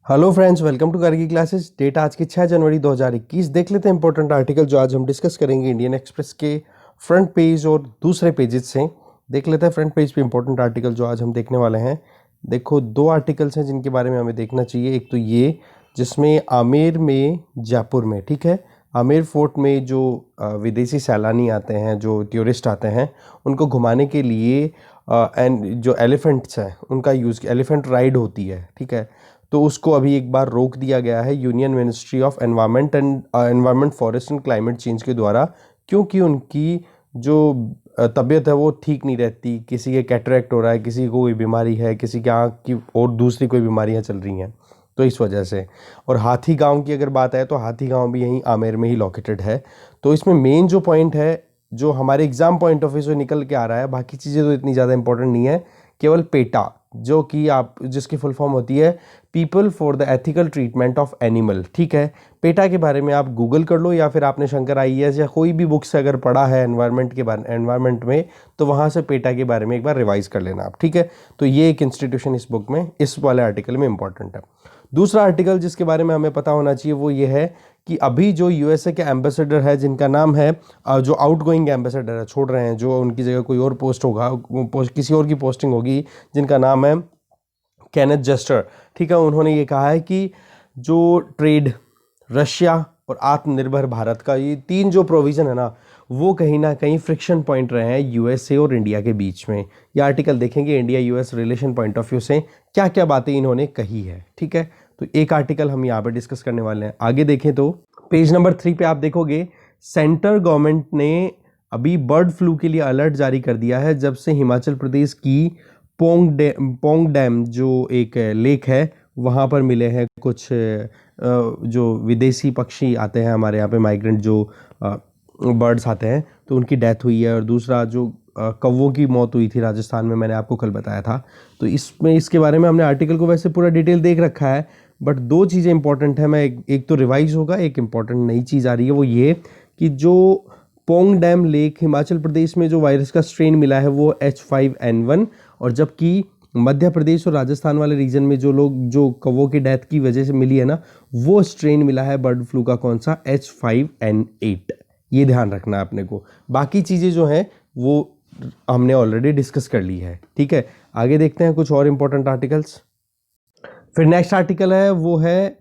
Hello friends, welcome to करगी classes. Date आज की 6 जनवरी 2021। देख लेते हैं इंपॉर्टेंट आर्टिकल जो आज हम डिस्कस करेंगे इंडियन एक्सप्रेस के फ्रंट पेज और दूसरे पेजेस से। देख लेते हैं फ्रंट पेज पे इंपॉर्टेंट आर्टिकल जो आज हम देखने वाले हैं। देखो, दो आर्टिकल्स हैं जिनके बारे में हमें देखना चाहिए। एक तो ये जिसमें आमेर में, जयपुर में, ठीक है, आमेर फोर्ट में जो विदेशी सैलानी आते हैं, जो टूरिस्ट आते हैं, उनको घुमाने के लिए एंड जो एलिफेंट्स हैं उनका यूज़, एलिफेंट राइड होती है, ठीक है, तो उसको अभी एक बार रोक दिया गया है union ministry of environment forest and climate change के द्वारा, क्योंकि उनकी जो तबीयत है वो ठीक नहीं रहती। किसी के कैटरेक्ट हो रहा है, किसी को कोई बीमारी है, किसी के आँख की और दूसरी कोई बीमारियां चल रही हैं, तो इस वजह से। और हाथी गांव की अगर बात है तो हाथी गांव भी यहीं आमेर में ही लोकेटेड है। तो इसमें मेन जो पॉइंट है जो हमारे एग्जाम पॉइंट ऑफ व्यू से निकल के आ रहा है, बाकी चीज़ें तो इतनी ज़्यादा इंपॉर्टेंट नहीं है, केवल पेटा, जो कि आप जिसकी फुल फॉर्म होती है people for the ethical treatment of animal, ठीक है। पेटा के बारे में आप गूगल कर लो, या फिर आपने शंकर आईएएस या कोई भी बुक से अगर पढ़ा है एनवायरनमेंट के बारे, एनवायरनमेंट में, तो वहाँ से पेटा के बारे में एक बार रिवाइज कर लेना आप, ठीक है। तो ये एक इंस्टीट्यूशन इस बुक में, इस वाले आर्टिकल में इंपॉर्टेंट है। दूसरा आर्टिकल जिसके बारे में हमें पता होना चाहिए वो ये है कि अभी जो यूएसए के एम्बेसडर है, जिनका नाम है, जो आउटगोइंग एम्बेसडर है, छोड़ रहे हैं, जो उनकी जगह कोई और पोस्ट होगा, किसी और की पोस्टिंग होगी, जिनका नाम है केनेथ जस्टर, ठीक है। उन्होंने ये कहा है कि जो ट्रेड, रशिया और आत्मनिर्भर भारत का, ये तीन जो प्रोविज़न है ना, वो कहीं ना कहीं फ्रिक्शन पॉइंट रहे हैं यूएसए और इंडिया के बीच में। ये आर्टिकल देखेंगे India US relation point of view से क्या क्या बातें इन्होंने कही है, ठीक है। तो एक आर्टिकल हम यहाँ पर डिस्कस करने वाले हैं। आगे देखें तो पेज नंबर 3 पे आप देखोगे, सेंट्रल गवर्नमेंट ने अभी बर्ड फ्लू के लिए अलर्ट जारी कर दिया है, जब से हिमाचल प्रदेश की पोंग डैम जो एक लेक है, वहाँ पर मिले हैं कुछ जो विदेशी पक्षी आते हैं हमारे यहाँ पे, माइग्रेंट जो बर्ड्स आते हैं, तो उनकी डेथ हुई है। और दूसरा जो कौवों की मौत हुई थी राजस्थान में, मैंने आपको कल बताया था। तो इसमें, इसके बारे में हमने आर्टिकल को वैसे पूरा डिटेल देख रखा है, बट दो चीज़ें इंपॉर्टेंट है। मैं एक तो रिवाइज होगा, एक इंपॉर्टेंट नई चीज़ आ रही है, वो ये कि जो पोंग डैम लेक हिमाचल प्रदेश में जो वायरस का स्ट्रेन मिला है वो H5N1, और जबकि मध्य प्रदेश और राजस्थान वाले रीजन में जो लोग, जो कौवों की डेथ की वजह से मिली है ना, वो स्ट्रेन मिला है बर्ड फ्लू का, कौन सा, H5N8। ये ध्यान रखना है अपने को। बाकी चीज़ें जो हैं वो हमने ऑलरेडी डिस्कस कर ली है, ठीक है। आगे देखते हैं कुछ और इंपॉर्टेंट आर्टिकल्स। फिर नेक्स्ट आर्टिकल है वो है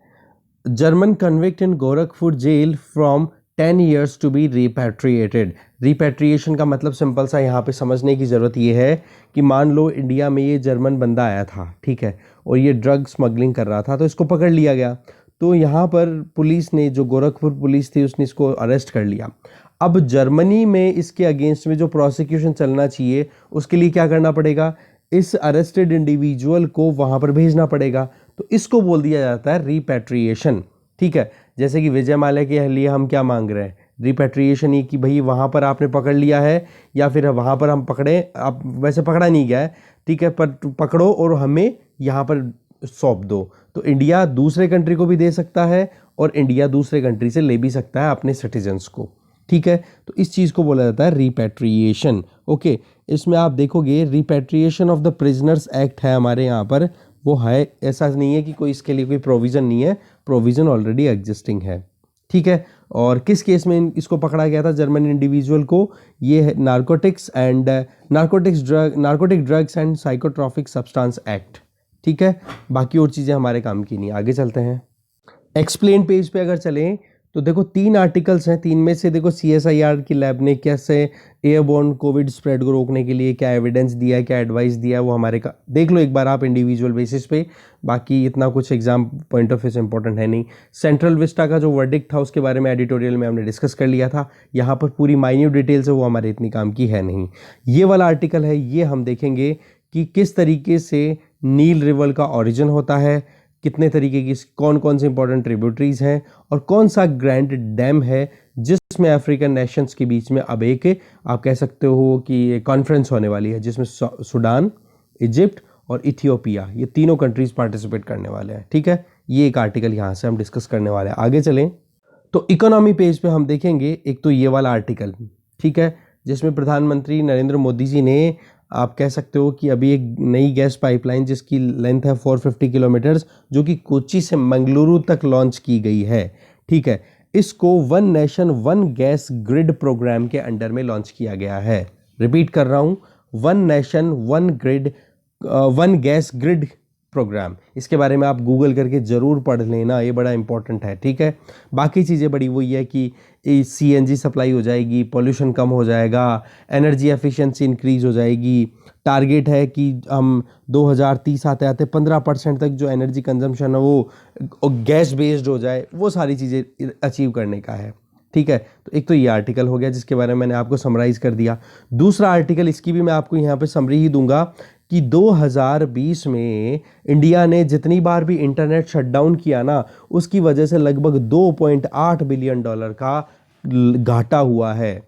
German convict in Gorakhpur jail from 10 years to be repatriated. Repatriation का मतलब सिंपल सा यहाँ पे समझने की ज़रूरत ये है कि मान लो इंडिया में ये जर्मन बंदा आया था, ठीक है, और ये ड्रग स्मगलिंग कर रहा था, तो इसको पकड़ लिया गया। तो यहाँ पर पुलिस ने, जो गोरखपुर पुलिस थी, उसने इसको अरेस्ट कर लिया। अब जर्मनी में इसके अगेंस्ट में जो प्रोसिक्यूशन चलना चाहिए, उसके लिए क्या करना पड़ेगा, इस अरेस्टेड इंडिविजुअल को वहाँ पर भेजना पड़ेगा। तो इसको बोल दिया जाता है रिपैट्रिएशन, ठीक है। जैसे कि विजय माल्या के लिए हम क्या मांग रहे हैं, रिपैट्रिएशन, ये कि भाई वहाँ पर आपने पकड़ लिया है, या फिर वहाँ पर हम पकड़े, आप वैसे पकड़ा नहीं गया है, ठीक है, पर पकड़ो और हमें यहाँ पर सौंप दो। तो इंडिया दूसरे कंट्री को भी दे सकता है, और इंडिया दूसरे कंट्री से ले भी सकता है अपने सिटीजन्स को, ठीक है। तो इस चीज़ को बोला जाता है रिपैट्रिएशन, ओके। इसमें आप देखोगे repatriation of the prisoners act है हमारे यहाँ पर, वो है, ऐसा नहीं है कि कोई इसके लिए कोई प्रोविज़न नहीं है, प्रोविज़न ऑलरेडी एग्जिस्टिंग है, ठीक है। और किस केस में इसको पकड़ा गया था जर्मन इंडिविजुअल को, ये है narcotic drugs and psychotropic substance act, ठीक है। बाकी और चीज़ें हमारे काम की नहीं। आगे चलते हैं। एक्सप्लेन पेज पे अगर चलें तो देखो 3 आर्टिकल्स हैं। 3 में से देखो CSIR की लैब ने कैसे एयरबोर्न कोविड स्प्रेड को रोकने के लिए क्या एविडेंस दिया है, क्या एडवाइस दिया है, वो हमारे का देख लो एक बार आप इंडिविजुअल बेसिस पे। बाकी इतना कुछ एग्जाम पॉइंट ऑफ व्यू से इंपॉर्टेंट है नहीं। सेंट्रल विस्टा का जो वर्डिक्ट था उसके बारे में एडिटोरियल में हमने डिस्कस कर लिया था, यहाँ पर पूरी माइन्यूट डिटेल्स है, वो हमारे इतनी काम की है नहीं। ये वाला आर्टिकल है, ये हम देखेंगे कि किस तरीके से नील रिवर का ऑरिजिन होता है, कितने तरीके की, कौन कौन से इंपॉर्टेंट ट्रिब्यूटरीज हैं, और कौन सा ग्रैंड डैम है जिसमें अफ्रीकन नेशंस के बीच में अब एक, आप कह सकते हो कि कॉन्फ्रेंस होने वाली है, जिसमें सूडान, इजिप्ट और इथियोपिया, ये तीनों कंट्रीज पार्टिसिपेट करने वाले हैं, ठीक है। ये एक आर्टिकल यहाँ से हम डिस्कस करने वाले हैं। आगे चलें तो इकोनॉमी पेज पे हम देखेंगे एक तो ये वाला आर्टिकल, ठीक है, जिसमें प्रधानमंत्री नरेंद्र मोदी जी ने आप कह सकते हो कि अभी एक नई गैस पाइपलाइन जिसकी लेंथ है 450 किलोमीटर्स, जो कि कोच्चि से मंगलुरु तक लॉन्च की गई है। ठीक है, इसको one nation one gas grid programme के अंडर में लॉन्च किया गया है। रिपीट कर रहा हूं, one nation one grid one gas grid programme. इसके बारे में आप गूगल करके ज़रूर पढ़ लेना, ये बड़ा इंपॉर्टेंट है। ठीक है, बाकी चीज़ें बड़ी वही है कि सीएनजी सप्लाई हो जाएगी, पोल्यूशन कम हो जाएगा, एनर्जी एफिशिएंसी इंक्रीज हो जाएगी। टारगेट है कि हम 2030 आते आते 15% तक जो एनर्जी कंजम्पशन है वो गैस बेस्ड हो जाए, वो सारी चीज़ें अचीव करने का है। ठीक है, तो एक तो ये आर्टिकल हो गया जिसके बारे में मैंने आपको समराइज़ कर दिया। दूसरा आर्टिकल, इसकी भी मैं आपको यहाँ पे समरी ही दूंगा कि 2020 में इंडिया ने जितनी बार भी इंटरनेट शटडाउन किया ना, उसकी वजह से लगभग $2.8 बिलियन का घाटा हुआ है।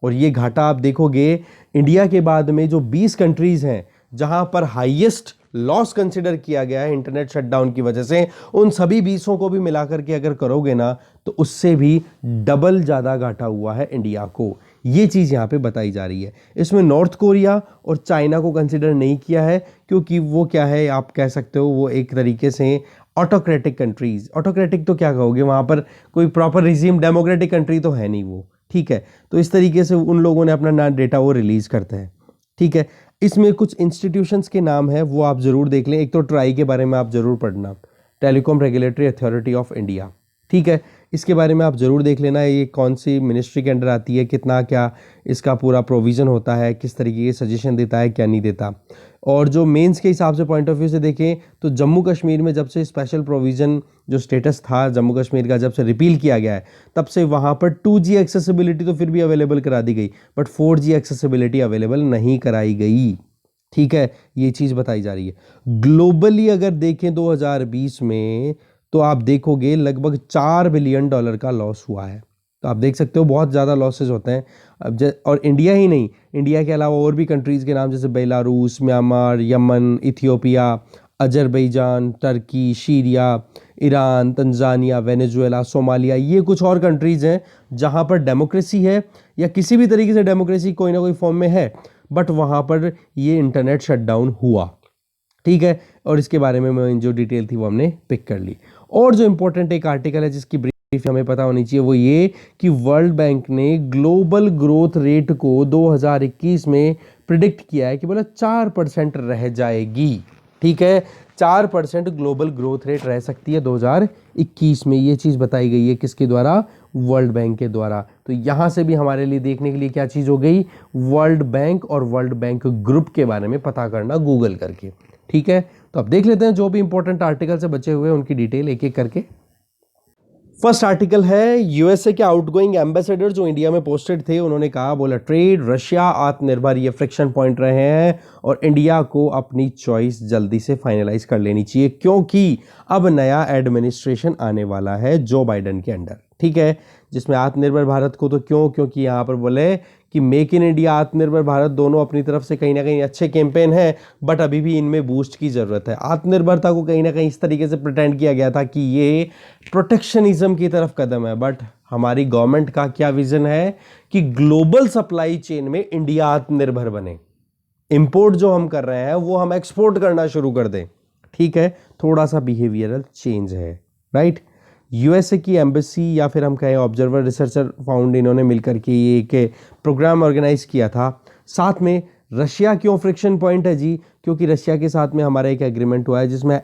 और ये घाटा आप देखोगे, इंडिया के बाद में जो 20 कंट्रीज़ हैं जहां पर हाईएस्ट लॉस कंसिडर किया गया है इंटरनेट शटडाउन की वजह से, उन सभी 20 को भी मिलाकर के अगर करोगे ना, तो उससे भी डबल ज़्यादा घाटा हुआ है इंडिया को। ये चीज़ यहाँ पे बताई जा रही है। इसमें नॉर्थ कोरिया और चाइना को कंसिडर नहीं किया है, क्योंकि वो क्या है, आप कह सकते हो वो एक तरीके से ऑटोक्रेटिक कंट्रीज। ऑटोक्रेटिक तो क्या कहोगे, वहाँ पर कोई प्रॉपर रिजीम डेमोक्रेटिक कंट्री तो है नहीं वो। ठीक है, तो इस तरीके से उन लोगों ने अपना डेटा वो रिलीज़ करते हैं। ठीक है, इसमें कुछ इंस्टीट्यूशंस के नाम है वो आप ज़रूर देख लें। एक तो ट्राई के बारे में आप ज़रूर पढ़ना, telecom regulatory authority of India. ठीक है, इसके बारे में आप ज़रूर देख लेना, ये कौन सी मिनिस्ट्री के अंडर आती है, कितना क्या इसका पूरा प्रोविज़न होता है, किस तरीके के सजेशन देता है, क्या नहीं देता। और जो मेंस के हिसाब से पॉइंट ऑफ व्यू से देखें तो जम्मू कश्मीर में जब से स्पेशल प्रोविज़न जो स्टेटस था जम्मू कश्मीर का, जब से रिपील किया गया है, तब से वहाँ पर 2G एक्सेसिबिलिटी तो फिर भी अवेलेबल करा दी गई, बट 4G एक्सेसिबिलिटी अवेलेबल नहीं कराई गई। ठीक है, ये चीज़ बताई जा रही है। ग्लोबली अगर देखें 2020 में, तो आप देखोगे लगभग $4 बिलियन का लॉस हुआ है। तो आप देख सकते हो बहुत ज़्यादा लॉसेज होते हैं। अब और इंडिया ही नहीं, इंडिया के अलावा और भी कंट्रीज़ के नाम जैसे Belarus, Myanmar, Yemen, Ethiopia, Azerbaijan, Turkey, Syria, Iran, Tanzania, Venezuela, Somalia, ये कुछ और कंट्रीज़ हैं जहाँ पर डेमोक्रेसी है या किसी भी तरीके से डेमोक्रेसी कोई ना कोई फॉर्म में है, बट वहाँ पर ये इंटरनेट शटडाउन हुआ। ठीक है, और इसके बारे में मैं जो डिटेल थी वो हमने पिक कर ली। और जो इंपॉर्टेंट एक आर्टिकल है जिसकी ब्रीफ हमें पता होनी चाहिए, वो ये कि वर्ल्ड बैंक ने ग्लोबल ग्रोथ रेट को 2021 में प्रिडिक्ट किया है कि बोला 4% रह जाएगी। ठीक है, 4% ग्लोबल ग्रोथ रेट रह सकती है 2021 में। ये चीज़ बताई गई है किसके द्वारा, वर्ल्ड बैंक के द्वारा। तो यहाँ से भी हमारे लिए देखने के लिए क्या चीज़ हो गई, वर्ल्ड बैंक और वर्ल्ड बैंक ग्रुप के बारे में पता करना गूगल करके। ठीक है, तो अब देख लेते हैं जो भी इंपॉर्टेंट आर्टिकल से बचे हुए उनकी डिटेल एक एक करके। फर्स्ट आर्टिकल है, यूएसए के आउटगोइंग एम्बेसडर जो इंडिया में पोस्टेड थे, उन्होंने कहा, बोला ट्रेड, रशिया, आत्मनिर्भर, ये फ्रिक्शन पॉइंट रहे हैं और इंडिया को अपनी चॉइस जल्दी से फाइनलाइज कर लेनी चाहिए, क्योंकि अब नया एडमिनिस्ट्रेशन आने वाला है जो बाइडन के अंडर। ठीक है, जिसमें आत्मनिर्भर भारत को तो क्योंकि यहाँ पर बोले कि मेक इन इंडिया, आत्मनिर्भर भारत दोनों अपनी तरफ से कहीं ना कहीं अच्छे कैंपेन है, बट अभी भी इनमें बूस्ट की ज़रूरत है। आत्मनिर्भरता को कहीं ना कहीं इस तरीके से प्रिटेंड किया गया था कि ये प्रोटेक्शनिज्म की तरफ कदम है, बट हमारी गवर्नमेंट का क्या विजन है कि ग्लोबल सप्लाई चेन में इंडिया आत्मनिर्भर बने, इंपोर्ट जो हम कर रहे हैं वो हम एक्सपोर्ट करना शुरू कर दें। ठीक है, थोड़ा सा बिहेवियरल चेंज है, राइट। यूएसए की एम्बेसी या फिर हम कहें ऑब्जर्वर रिसर्चर फाउंड, इन्होंने मिलकर के ये एक प्रोग्राम ऑर्गेनाइज किया था। साथ में रशिया क्यों फ्रिक्शन पॉइंट है जी, क्योंकि रशिया के साथ में हमारा एक एग्रीमेंट हुआ है जिसमें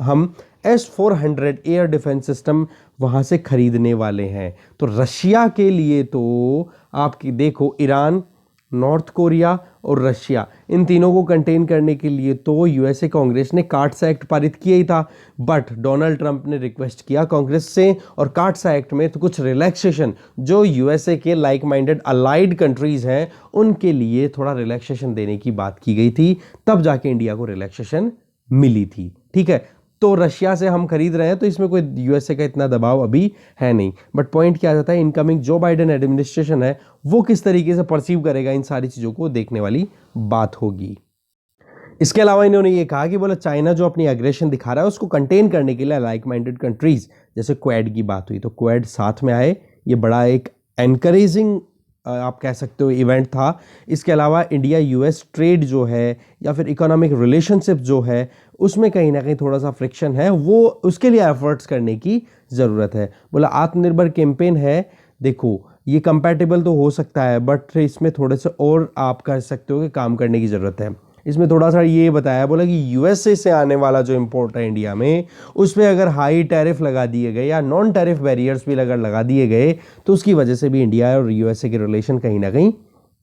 हम S-400 एयर डिफेंस सिस्टम वहाँ से खरीदने वाले हैं। तो रशिया के लिए तो आपकी देखो, ईरान, नॉर्थ कोरिया और रशिया, इन तीनों को कंटेन करने के लिए तो यूएसए कांग्रेस ने कार्ट्स एक्ट पारित किया ही था, बट डोनाल्ड ट्रंप ने रिक्वेस्ट किया कांग्रेस से और कार्ट्स एक्ट में तो कुछ रिलैक्सेशन जो यूएसए के लाइक माइंडेड अलाइड कंट्रीज हैं उनके लिए थोड़ा रिलैक्सेशन देने की बात की गई थी, तब जाके इंडिया को रिलैक्सेशन मिली थी। ठीक है, तो रशिया से हम खरीद रहे हैं तो इसमें कोई यूएसए का इतना दबाव अभी है नहीं, बट पॉइंट क्या आ जाता है, इनकमिंग जो बाइडेन एडमिनिस्ट्रेशन है वो किस तरीके से परसीव करेगा, इन सारी चीज़ों को देखने वाली बात होगी। इसके अलावा इन्होंने ये कहा कि बोला चाइना जो अपनी एग्रेशन दिखा रहा है उसको कंटेन करने के लिए लाइक माइंडेड कंट्रीज, जैसे क्वेड की बात हुई तो क्वेड साथ में आए, ये बड़ा एक एनकरेजिंग आप कह सकते हो इवेंट था। इसके अलावा इंडिया यूएस ट्रेड जो है या फिर इकोनॉमिक रिलेशनशिप जो है उसमें कहीं ना कहीं थोड़ा सा फ्रिक्शन है, वो उसके लिए एफर्ट्स करने की ज़रूरत है। बोला आत्मनिर्भर कैंपेन है, देखो ये कंपैटिबल तो हो सकता है बट इसमें थोड़े से और आप कर सकते हो कि काम करने की ज़रूरत है। इसमें थोड़ा सा ये बताया, बोला कि यूएसए से आने वाला जो इम्पोर्ट है इंडिया में उस पर अगर हाई टैरिफ लगा दिए गए या नॉन टैरिफ बैरियर्स भी अगर लगा दिए गए तो उसकी वजह से भी इंडिया और यूएसए के रिलेशन कहीं ना कहीं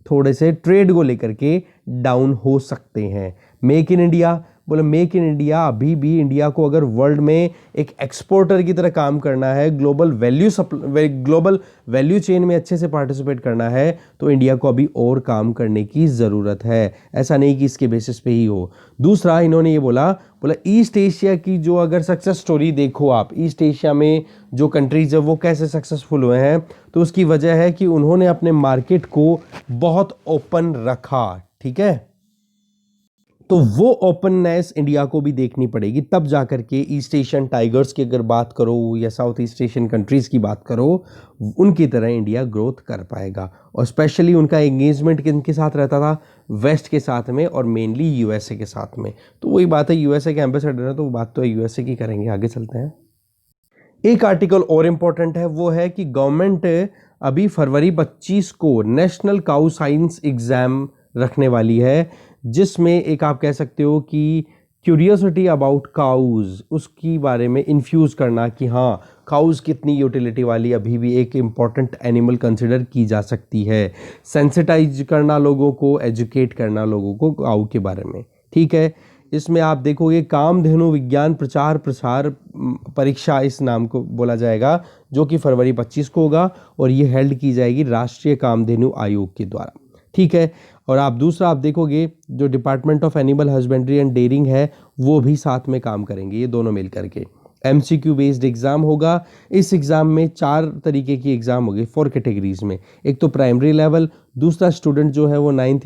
थोड़े से ट्रेड को लेकर के डाउन हो सकते हैं। मेक इन इंडिया, बोले मेक इन इंडिया अभी भी इंडिया को अगर वर्ल्ड में एक एक्सपोर्टर की तरह काम करना है, ग्लोबल वैल्यू चेन में अच्छे से पार्टिसिपेट करना है तो इंडिया को अभी और काम करने की ज़रूरत है, ऐसा नहीं कि इसके बेसिस पे ही हो। दूसरा इन्होंने ये बोला ईस्ट एशिया की जो अगर सक्सेस स्टोरी देखो आप, ईस्ट एशिया में जो कंट्रीज है वो कैसे सक्सेसफुल हुए हैं तो उसकी वजह है कि उन्होंने अपने मार्केट को बहुत ओपन रखा, ठीक है। तो वो ओपननेस इंडिया को भी देखनी पड़ेगी, तब जाकर के ईस्ट एशियन टाइगर्स की अगर बात करो या साउथ ईस्ट एशियन कंट्रीज़ की बात करो उनकी तरह इंडिया ग्रोथ कर पाएगा। और स्पेशली उनका एंगेजमेंट किनके साथ रहता था, वेस्ट के साथ में और मेनली यूएसए के साथ में। तो वही बात है, यूएसए के एम्बेसडर है तो वो बात तो यूएसए की करेंगे। आगे चलते हैं। एक आर्टिकल और इम्पोर्टेंट है, वो है कि गवर्नमेंट अभी फरवरी 25 को नेशनल काउ साइंस एग्जाम रखने वाली है, जिसमें एक आप कह सकते हो कि क्यूरियोसिटी अबाउट काउज उसकी बारे में इन्फ्यूज़ करना कि हाँ काउज कितनी यूटिलिटी वाली अभी भी एक इम्पॉर्टेंट एनिमल कंसिडर की जा सकती है, सेंसिटाइज करना लोगों को, एजुकेट करना लोगों को काउ के बारे में, ठीक है। इसमें आप देखोगे कामधेनु विज्ञान प्रचार प्रसार परीक्षा इस नाम को बोला जाएगा, जो कि फरवरी 25 को होगा और ये हेल्ड की जाएगी राष्ट्रीय कामधेनु आयोग के द्वारा, ठीक है। और आप दूसरा आप देखोगे जो department of animal husbandry and dairying है वो भी साथ में काम करेंगे, ये दोनों मिल करके। एमसीक्यू बेस्ड एग्जाम होगा। इस एग्जाम में 4 तरीके की एग्जाम होगी 4 कैटेगरीज में। एक तो प्राइमरी लेवल, दूसरा स्टूडेंट जो है वो 9th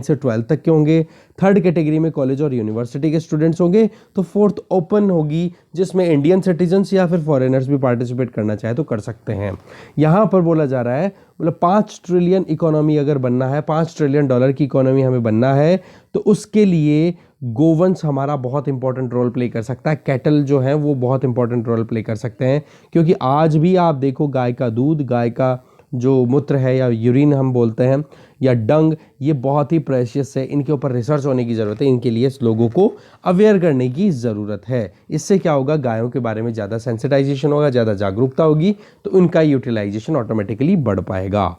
से 12th तक के होंगे, थर्ड कैटेगरी में कॉलेज और यूनिवर्सिटी के स्टूडेंट्स होंगे, तो फोर्थ ओपन होगी जिसमें इंडियन सिटीजन्स या फिर फॉरेनर्स भी पार्टिसिपेट करना चाहे तो कर सकते हैं। यहाँ पर बोला जा रहा है 5 ट्रिलियन इकोनॉमी अगर बनना है, $5 ट्रिलियन की इकोनॉमी हमें बनना है तो उसके लिए गोवंश हमारा बहुत इंपॉर्टेंट रोल प्ले कर सकता है, कैटल जो है वो बहुत इंपॉर्टेंट रोल प्ले कर सकते हैं। क्योंकि आज भी आप देखो गाय का दूध, गाय का जो मूत्र है या यूरिन हम बोलते हैं या डंग, ये बहुत ही प्रेशियस है, इनके ऊपर रिसर्च होने की ज़रूरत है, इनके लिए लोगों को अवेयर करने की ज़रूरत है। इससे क्या होगा, गायों के बारे में ज़्यादा सेंसिटाइजेशन होगा, ज़्यादा जागरूकता होगी तो उनका यूटिलाइजेशन ऑटोमेटिकली बढ़ पाएगा।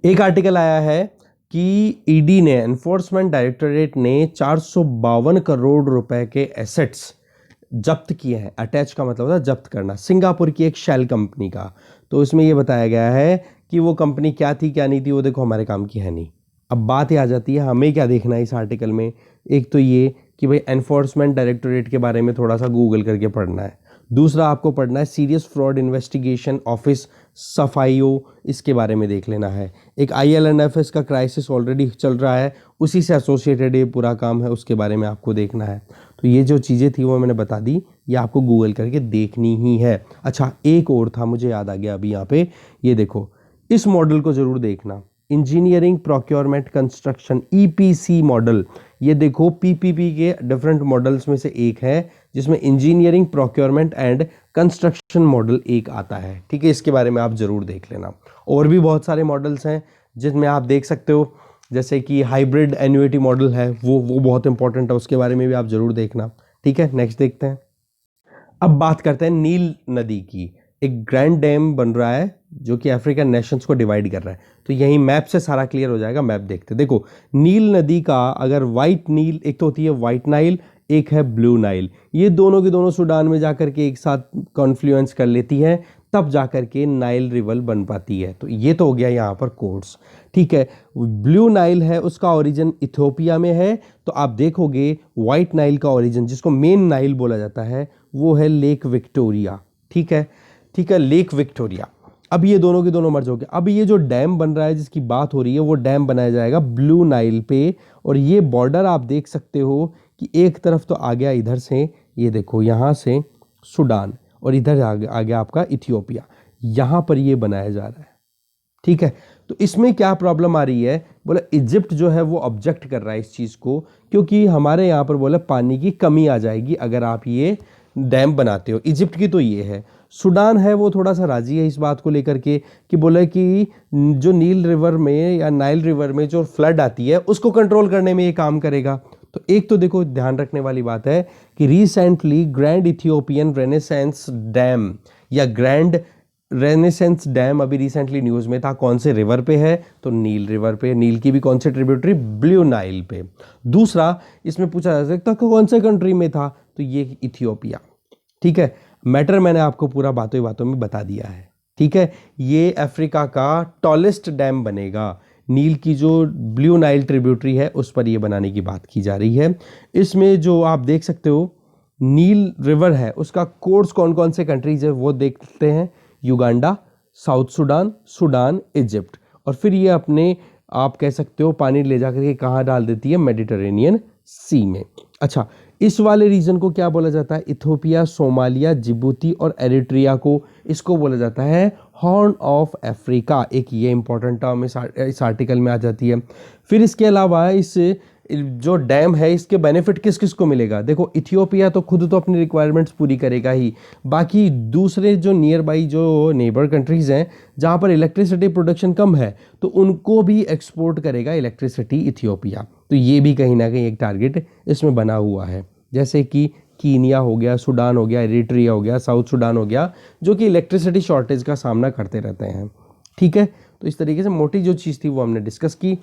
एक आर्टिकल आया है कि ईडी ने, एनफोर्समेंट डायरेक्टोरेट ने 452 करोड़ रुपए के एसेट्स जब्त किए हैं। अटैच का मतलब होता है जब्त करना, सिंगापुर की एक शेल कंपनी का। तो इसमें यह बताया गया है कि वो कंपनी क्या थी क्या नहीं थी वो देखो हमारे काम की है नहीं। अब बात ही आ जाती है हमें क्या देखना है इस आर्टिकल में। एक तो ये कि भाई एनफोर्समेंट डायरेक्टोरेट के बारे में थोड़ा सा गूगल करके पढ़ना है। दूसरा आपको पढ़ना है सीरियस फ्रॉड इन्वेस्टिगेशन ऑफिस सफाईओ, इसके बारे में देख लेना है। एक IL&FS का क्राइसिस ऑलरेडी चल रहा है, उसी से एसोसिएटेड ये पूरा काम है, उसके बारे में आपको देखना है। तो ये जो चीज़ें थी वो मैंने बता दी, ये आपको गूगल करके देखनी ही है। अच्छा एक और था, मुझे याद आ गया अभी यहाँ पे, ये देखो इस मॉडल को ज़रूर देखना, engineering procurement construction EPC model. ये देखो PPP के डिफरेंट मॉडल्स में से एक है जिसमें engineering procurement and construction model एक आता है, ठीक है। इसके बारे में आप ज़रूर देख लेना। और भी बहुत सारे मॉडल्स हैं जिसमें आप देख सकते हो, जैसे कि हाइब्रिड एन्युइटी मॉडल है, वो बहुत इंपॉर्टेंट है, उसके बारे में भी आप ज़रूर देखना, ठीक है। नेक्स्ट देखते हैं। अब बात करते हैं नील नदी की। एक ग्रैंड डैम बन रहा है जो कि अफ्रीकन नेशंस को डिवाइड कर रहा है। तो यही मैप से सारा क्लियर हो जाएगा। मैप देखते देखो, नील नदी का अगर वाइट नील, एक तो होती है वाइट नाइल, एक है ब्लू नाइल, ये दोनों की दोनों सूडान में जाकर के एक साथ कॉन्फ्लुएंस कर लेती हैं, तब जाकर के नाइल रिवर बन पाती है। तो ये तो हो गया यहाँ पर कोर्स, ठीक है। ब्लू नाइल है उसका ओरिजिन इथियोपिया में है। तो आप देखोगे वाइट नाइल का ओरिजिन, जिसको मेन नाइल बोला जाता है, वो है लेक विक्टोरिया, ठीक है, ठीक है, लेक विक्टोरिया। अब ये दोनों के दोनों मर्ज हो गए। अब ये जो डैम बन रहा है जिसकी बात हो रही है वो डैम बनाया जाएगा ब्लू नाइल पे। और ये बॉर्डर आप देख सकते हो कि एक तरफ तो आ गया इधर से, ये देखो यहाँ से सूडान, और इधर आ गया आपका इथियोपिया, यहाँ पर ये बनाया जा रहा है, ठीक है। तो इसमें क्या प्रॉब्लम आ रही है, बोला इजिप्ट जो है वो ऑब्जेक्ट कर रहा है इस चीज़ को, क्योंकि हमारे यहाँ पर बोला पानी की कमी आ जाएगी अगर आप ये डैम बनाते हो। इजिप्ट की तो ये है। सूडान है वो थोड़ा सा राजी है इस बात को लेकर के कि बोले कि जो नील रिवर में या नाइल रिवर में जो फ्लड आती है उसको कंट्रोल करने में ये काम करेगा। तो एक तो देखो ध्यान रखने वाली बात है कि recently grand Ethiopian renaissance dam या ग्रैंड रेनेसेंस डैम अभी रिसेंटली न्यूज़ में था। कौन से रिवर पे है, तो नील रिवर पे। नील की भी कौन से ट्रिब्यूटरी, ब्लू नाइल पे। दूसरा इसमें पूछा जा सकता है कौन से कंट्री में था, तो ये इथियोपिया। ठीक है, मैटर मैंने आपको पूरा बातों बातों में बता दिया है। ठीक है, ये अफ्रीका का टॉलेस्ट डैम बनेगा। नील की जो ब्लू नाइल ट्रिब्यूटरी है उस पर ये बनाने की बात की जा रही है। इसमें जो आप देख सकते हो नील रिवर है उसका कोर्स कौन कौन से कंट्रीज है वो देखते हैं। Uganda, south Sudan, Sudan, Egypt. और फिर ये अपने आप कह सकते हो पानी ले जाकर के कहाँ डाल देती है, मेडिटेरेनियन सी में। अच्छा, इस वाले रीजन को क्या बोला जाता है, इथियोपिया, सोमालिया, जिबूती और एरिट्रिया को, इसको बोला जाता है हॉर्न ऑफ अफ्रीका। एक ये इंपॉर्टेंट टर्म इस आर्टिकल में आ जाती है। फिर इसके अलावा इस जो डैम है इसके बेनिफिट किस किस को मिलेगा। देखो इथियोपिया तो खुद तो अपनी रिक्वायरमेंट्स पूरी करेगा ही, बाकी दूसरे जो नियर बाई जो नेबर कंट्रीज़ हैं जहाँ पर इलेक्ट्रिसिटी प्रोडक्शन कम है तो उनको भी एक्सपोर्ट करेगा इलेक्ट्रिसिटी इथियोपिया। तो ये भी कहीं ना कहीं एक टारगेट इसमें बना हुआ है। जैसे कि कीनिया हो गया, सूडान हो गया, एरिट्रिया हो गया, साउथ सूडान हो गया, जो कि इलेक्ट्रिसिटी शॉर्टेज का सामना करते रहते हैं। ठीक है, तो इस तरीके से मोटी जो चीज़ थी वो हमने डिस्कस की।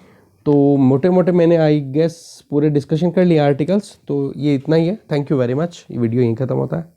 तो मोटे मोटे मैंने आई गेस पूरे डिस्कशन कर लिया आर्टिकल्स। तो ये इतना ही है। Thank you very much. ये वीडियो यहीं ख़त्म होता है।